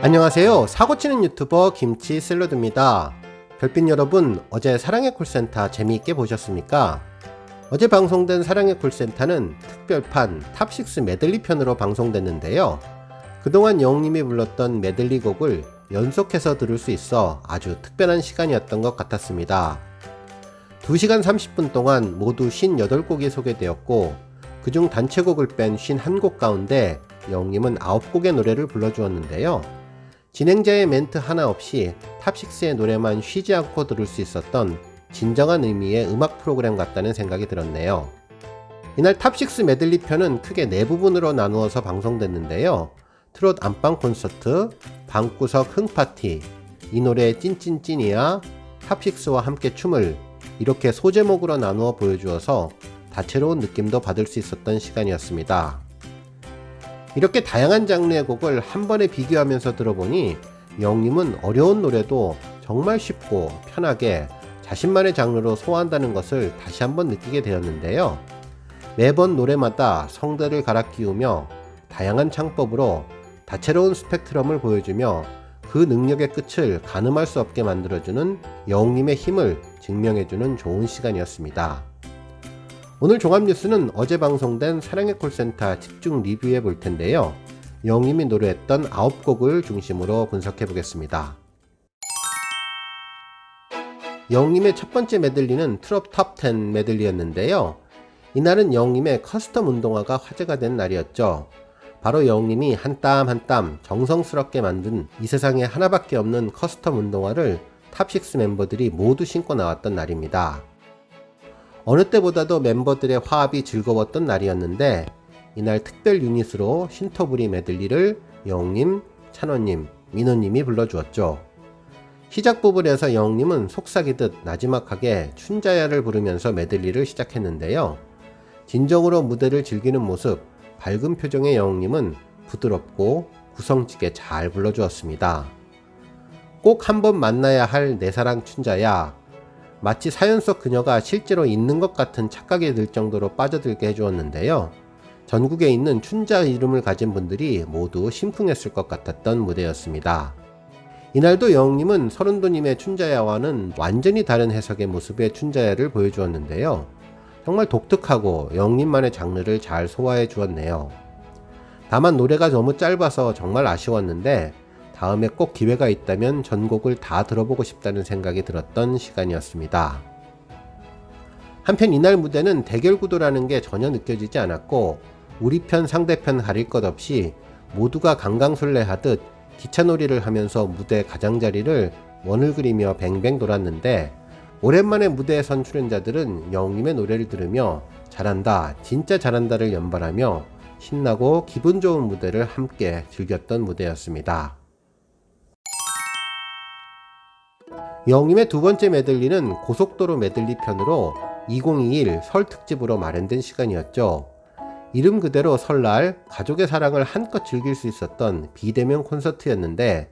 안녕하세요. 사고치는 유튜버 김치 샐러드입니다. 별빛 여러분, 어제 사랑의 콜센터 재미있게 보셨습니까? 어제 방송된 사랑의 콜센터는 특별판 탑6 메들리 편으로 방송됐는데요. 그동안 영웅님이 불렀던 메들리 곡을 연속해서 들을 수 있어 아주 특별한 시간이었던 것 같았습니다. 2시간 30분 동안 모두 58곡이 소개되었고, 그중 단체곡을 뺀 51곡 가운데 영웅님은 9곡의 노래를 불러주었는데요. 진행자의 멘트 하나 없이 탑6의 노래만 쉬지 않고 들을 수 있었던 진정한 의미의 음악 프로그램 같다는 생각이 들었네요. 이날 탑6 메들리 편은 크게 4부분으로 나누어서 방송됐는데요. 트롯 안방 콘서트, 방구석 흥파티, 이 노래 찐찐찐이야, 탑6와 함께 춤을 이렇게 소제목으로 나누어 보여주어서 다채로운 느낌도 받을 수 있었던 시간이었습니다. 이렇게 다양한 장르의 곡을 한 번에 비교하면서 들어보니 영웅님은 어려운 노래도 정말 쉽고 편하게 자신만의 장르로 소화한다는 것을 다시 한번 느끼게 되었는데요. 매번 노래마다 성대를 갈아 끼우며 다양한 창법으로 다채로운 스펙트럼을 보여주며 그 능력의 끝을 가늠할 수 없게 만들어주는 영웅님의 힘을 증명해주는 좋은 시간이었습니다. 오늘 종합뉴스는 어제 방송된 사랑의 콜센터 집중 리뷰해 볼 텐데요. 영웅님이 노래했던 9곡을 중심으로 분석해 보겠습니다. 영웅님의 첫 번째 메들리는 트롯 탑10 메들리였는데요. 이날은 영웅님의 커스텀 운동화가 화제가 된 날이었죠. 바로 영웅님이 한 땀 한 땀 정성스럽게 만든 이 세상에 하나밖에 없는 커스텀 운동화를 탑6 멤버들이 모두 신고 나왔던 날입니다. 어느 때보다도 멤버들의 화합이 즐거웠던 날이었는데, 이날 특별 유닛으로 신토부리 메들리를 영웅님, 찬원님, 민호님이 불러주었죠. 시작 부분에서 영웅님은 속삭이듯 나지막하게 춘자야를 부르면서 메들리를 시작했는데요. 진정으로 무대를 즐기는 모습, 밝은 표정의 영웅님은 부드럽고 구성지게 잘 불러주었습니다. 꼭 한번 만나야 할 내 사랑 춘자야, 마치 사연 속 그녀가 실제로 있는 것 같은 착각이 들 정도로 빠져들게 해주었는데요. 전국에 있는 춘자 이름을 가진 분들이 모두 심쿵했을 것 같았던 무대였습니다. 이날도 영웅님은 서른도님의 춘자야와는 완전히 다른 해석의 모습의 춘자야를 보여주었는데요. 정말 독특하고 영웅님만의 장르를 잘 소화해 주었네요. 다만 노래가 너무 짧아서 정말 아쉬웠는데, 다음에 꼭 기회가 있다면 전곡을 다 들어보고 싶다는 생각이 들었던 시간이었습니다. 한편 이날 무대는 대결 구도라는 게 전혀 느껴지지 않았고, 우리 편 상대편 가릴 것 없이 모두가 강강술래하듯 기차놀이를 하면서 무대 가장자리를 원을 그리며 뱅뱅 돌았는데, 오랜만에 무대에 선 출연자들은 영웅님의 노래를 들으며 잘한다, 진짜 잘한다를 연발하며 신나고 기분 좋은 무대를 함께 즐겼던 무대였습니다. 영웅님의 두 번째 메들리는 고속도로 메들리 편으로 2021 설 특집으로 마련된 시간이었죠. 이름 그대로 설날 가족의 사랑을 한껏 즐길 수 있었던 비대면 콘서트였는데,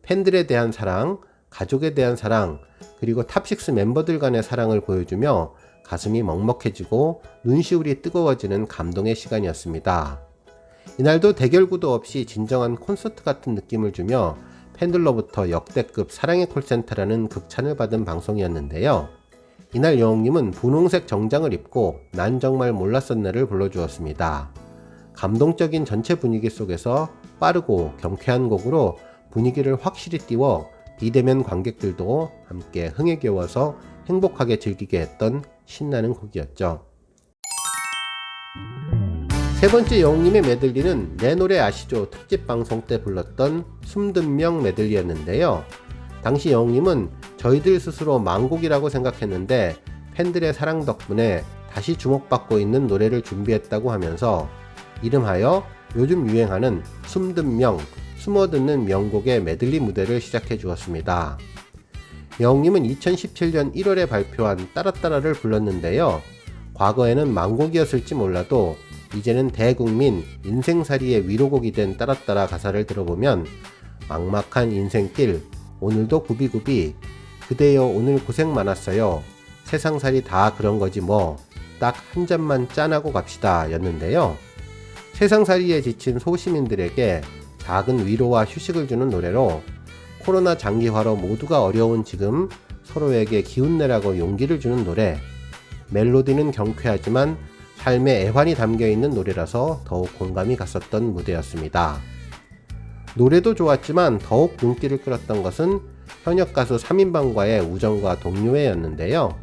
팬들에 대한 사랑, 가족에 대한 사랑, 그리고 탑6 멤버들 간의 사랑을 보여주며 가슴이 먹먹해지고 눈시울이 뜨거워지는 감동의 시간이었습니다. 이날도 대결 구도 없이 진정한 콘서트 같은 느낌을 주며 팬들로부터 역대급 사랑의 콜센터라는 극찬을 받은 방송이었는데요. 이날 영웅님은 분홍색 정장을 입고 난 정말 몰랐었네를 불러주었습니다. 감동적인 전체 분위기 속에서 빠르고 경쾌한 곡으로 분위기를 확실히 띄워 비대면 관객들도 함께 흥에 겨워서 행복하게 즐기게 했던 신나는 곡이었죠. 세 번째 영웅님의 메들리는 내 노래 아시죠 특집 방송 때 불렀던 숨든 명 메들리였는데요. 당시 영웅님은 저희들 스스로 망곡이라고 생각했는데 팬들의 사랑 덕분에 다시 주목받고 있는 노래를 준비했다고 하면서 이름하여 요즘 유행하는 숨든 명, 숨어듣는 명곡의 메들리 무대를 시작해 주었습니다. 영웅님은 2017년 1월에 발표한 따라따라를 불렀는데요. 과거에는 망곡이었을지 몰라도 이제는 대국민 인생살이의 위로곡이 된 따라따라 가사를 들어보면 막막한 인생길 오늘도 구비구비 그대여 오늘 고생 많았어요 세상살이 다 그런거지 뭐 딱 한 잔만 짠하고 갑시다 였는데요. 세상살이에 지친 소시민들에게 작은 위로와 휴식을 주는 노래로 코로나 장기화로 모두가 어려운 지금 서로에게 기운내라고 용기를 주는 노래. 멜로디는 경쾌하지만 삶의 애환이 담겨있는 노래라서 더욱 공감이 갔었던 무대였습니다. 노래도 좋았지만 더욱 눈길을 끌었던 것은 현역 가수 3인방과의 우정과 동료애였는데요.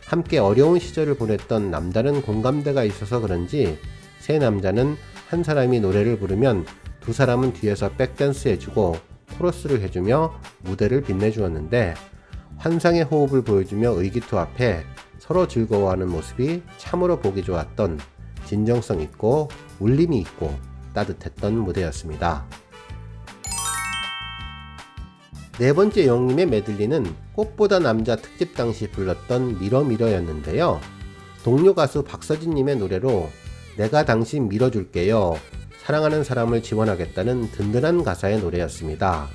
함께 어려운 시절을 보냈던 남다른 공감대가 있어서 그런지 세 남자는 한 사람이 노래를 부르면 두 사람은 뒤에서 백댄스 해주고 코러스를 해주며 무대를 빛내주었는데 환상의 호흡을 보여주며 의기투합해 서로 즐거워하는 모습이 참으로 보기 좋았던 진정성 있고 울림이 있고 따뜻했던 무대였습니다. 네 번째 영님의 메들리는 꽃보다 남자 특집 당시 불렀던 미러미러였는데요. 동료 가수 박서진님의 노래로 내가 당신 밀어줄게요. 사랑하는 사람을 지원하겠다는 든든한 가사의 노래였습니다.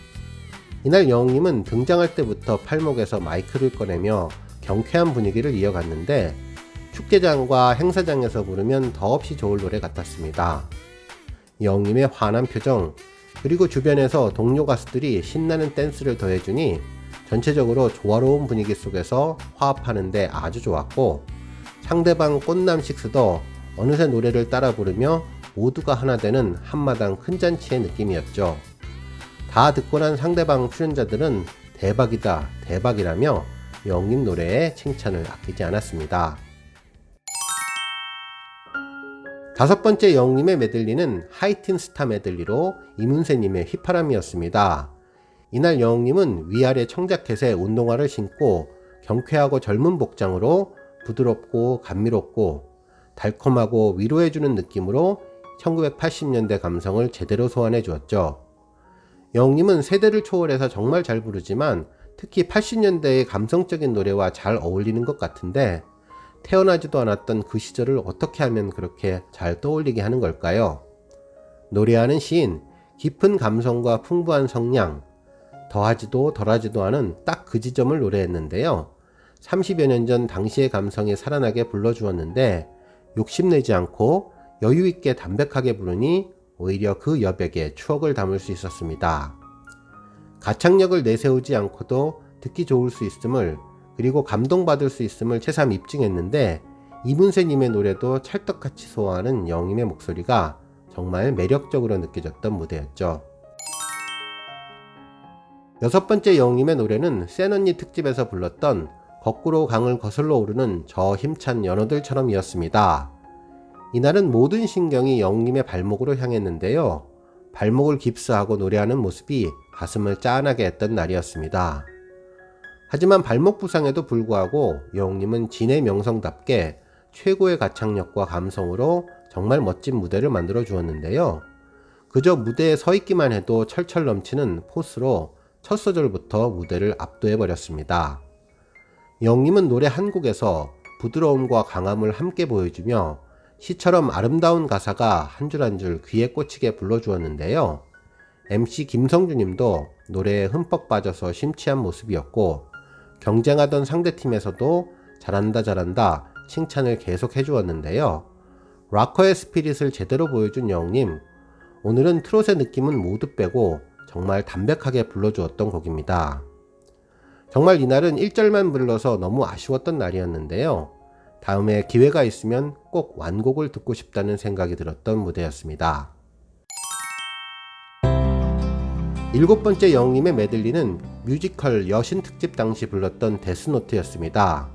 이날 영님은 등장할 때부터 팔목에서 마이크를 꺼내며 경쾌한 분위기를 이어갔는데 축제장과 행사장에서 부르면 더없이 좋을 노래 같았습니다. 영님의 환한 표정 그리고 주변에서 동료 가수들이 신나는 댄스를 더해주니 전체적으로 조화로운 분위기 속에서 화합하는데 아주 좋았고 상대방 꽃남식스도 어느새 노래를 따라 부르며 모두가 하나 되는 한마당 큰 잔치의 느낌이었죠. 다 듣고 난 상대방 출연자들은 대박이다 대박이라며 영님 노래에 칭찬을 아끼지 않았습니다. 다섯 번째 영님의 메들리는 하이틴 스타 메들리로 이문세님의 휘파람이었습니다. 이날 영님은 위아래 청자켓에 운동화를 신고 경쾌하고 젊은 복장으로 부드럽고 감미롭고 달콤하고 위로해주는 느낌으로 1980년대 감성을 제대로 소환해 주었죠. 영님은 세대를 초월해서 정말 잘 부르지만 특히 80년대의 감성적인 노래와 잘 어울리는 것 같은데 태어나지도 않았던 그 시절을 어떻게 하면 그렇게 잘 떠올리게 하는 걸까요? 노래하는 시인, 깊은 감성과 풍부한 성량, 더하지도 덜하지도 않은 딱 그 지점을 노래했는데요. 30여 년 전 당시의 감성이 살아나게 불러주었는데 욕심내지 않고 여유있게 담백하게 부르니 오히려 그 여백에 추억을 담을 수 있었습니다. 가창력을 내세우지 않고도 듣기 좋을 수 있음을 그리고 감동받을 수 있음을 새삼 입증했는데 이문세님의 노래도 찰떡같이 소화하는 영님의 목소리가 정말 매력적으로 느껴졌던 무대였죠. 여섯 번째 영님의 노래는 센언니 특집에서 불렀던 거꾸로 강을 거슬러 오르는 저 힘찬 연어들처럼이었습니다. 이날은 모든 신경이 영님의 발목으로 향했는데요. 발목을 깁스하고 노래하는 모습이 가슴을 짠하게 했던 날이었습니다. 하지만 발목 부상에도 불구하고 영님은 진의 명성답게 최고의 가창력과 감성으로 정말 멋진 무대를 만들어 주었는데요. 그저 무대에 서 있기만 해도 철철 넘치는 포스로 첫 소절부터 무대를 압도해 버렸습니다. 영님은 노래 한 곡에서 부드러움과 강함을 함께 보여주며 시처럼 아름다운 가사가 한 줄 한 줄 귀에 꽂히게 불러주었는데요. MC 김성주님도 노래에 흠뻑 빠져서 심취한 모습이었고 경쟁하던 상대팀에서도 잘한다 잘한다 칭찬을 계속 해주었는데요. 락커의 스피릿을 제대로 보여준 영님, 오늘은 트롯의 느낌은 모두 빼고 정말 담백하게 불러주었던 곡입니다. 정말 이날은 1절만 불러서 너무 아쉬웠던 날이었는데요. 다음에 기회가 있으면 꼭 완곡을 듣고 싶다는 생각이 들었던 무대였습니다. 일곱 번째 영님의 메들리는 뮤지컬 여신 특집 당시 불렀던 데스노트였습니다.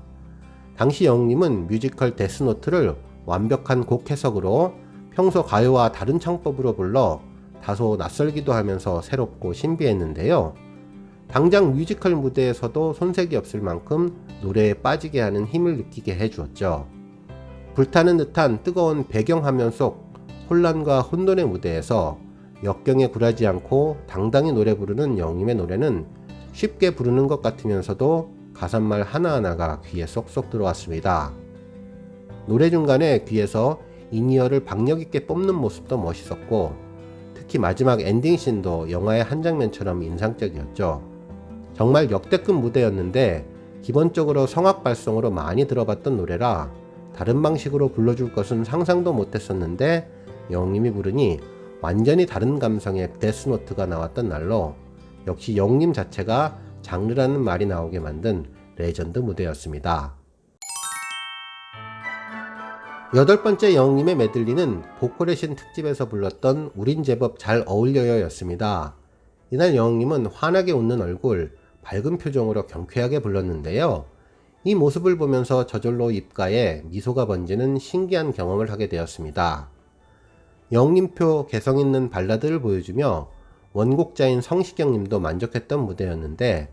당시 영님은 뮤지컬 데스노트를 완벽한 곡 해석으로 평소 가요와 다른 창법으로 불러 다소 낯설기도 하면서 새롭고 신비했는데요. 당장 뮤지컬 무대에서도 손색이 없을 만큼 노래에 빠지게 하는 힘을 느끼게 해주었죠. 불타는 듯한 뜨거운 배경화면 속 혼란과 혼돈의 무대에서 역경에 굴하지 않고 당당히 노래 부르는 영님의 노래는 쉽게 부르는 것 같으면서도 가사말 하나하나가 귀에 쏙쏙 들어왔습니다. 노래 중간에 귀에서 인이어를 박력있게 뽑는 모습도 멋있었고 특히 마지막 엔딩씬도 영화의 한 장면처럼 인상적이었죠. 정말 역대급 무대였는데 기본적으로 성악 발성으로 많이 들어봤던 노래라 다른 방식으로 불러줄 것은 상상도 못했었는데 영님이 부르니 완전히 다른 감성의 데스노트가 나왔던 날로 역시 영림 자체가 장르라는 말이 나오게 만든 레전드 무대였습니다. 8번째 영림의 메들리는 보컬의 신 특집에서 불렀던 우린 제법 잘 어울려요 였습니다. 이날 영림은 환하게 웃는 얼굴, 밝은 표정으로 경쾌하게 불렀는데요. 이 모습을 보면서 저절로 입가에 미소가 번지는 신기한 경험을 하게 되었습니다. 영림표 개성있는 발라드를 보여주며 원곡자인 성시경님도 만족했던 무대였는데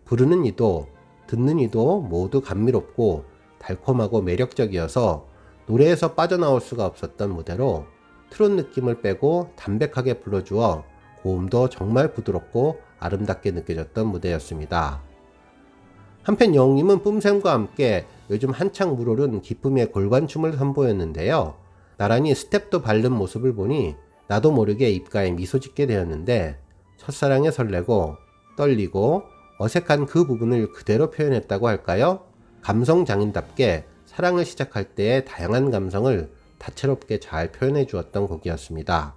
부르는 이도 듣는 이도 모두 감미롭고 달콤하고 매력적이어서 노래에서 빠져나올 수가 없었던 무대로 트롯 느낌을 빼고 담백하게 불러주어 고음도 정말 부드럽고 아름답게 느껴졌던 무대였습니다. 한편 영림은 뿜샘과 함께 요즘 한창 물오른 기쁨의 골반춤을 선보였는데요. 나란히 스텝도 밟는 모습을 보니 나도 모르게 입가에 미소 짓게 되었는데 첫사랑에 설레고 떨리고 어색한 그 부분을 그대로 표현했다고 할까요? 감성 장인답게 사랑을 시작할 때의 다양한 감성을 다채롭게 잘 표현해 주었던 곡이었습니다.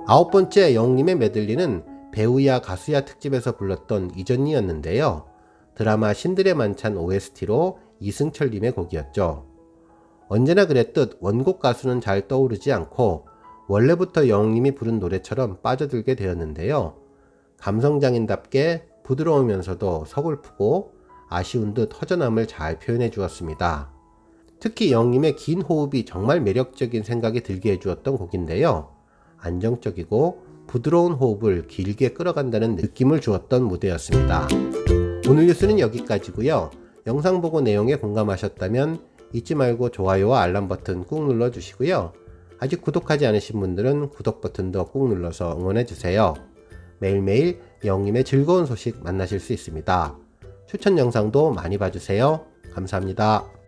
9번째 영림의 메들리는 배우야 가수야 특집에서 불렀던 이전니였는데요. 드라마 신들의 만찬 OST로 이승철님의 곡이었죠. 언제나 그랬듯 원곡 가수는 잘 떠오르지 않고 원래부터 영림이 부른 노래처럼 빠져들게 되었는데요. 감성장인답게 부드러우면서도 서글프고 아쉬운 듯 허전함을 잘 표현해 주었습니다. 특히 영림의 긴 호흡이 정말 매력적인 생각이 들게 해주었던 곡인데요. 안정적이고 부드러운 호흡을 길게 끌어간다는 느낌을 주었던 무대였습니다. 오늘 뉴스는 여기까지고요. 영상 보고 내용에 공감하셨다면 잊지 말고 좋아요와 알람 버튼 꾹 눌러주시고요. 아직 구독하지 않으신 분들은 구독 버튼도 꾹 눌러서 응원해주세요. 매일매일 영림의 즐거운 소식 만나실 수 있습니다. 추천 영상도 많이 봐주세요. 감사합니다.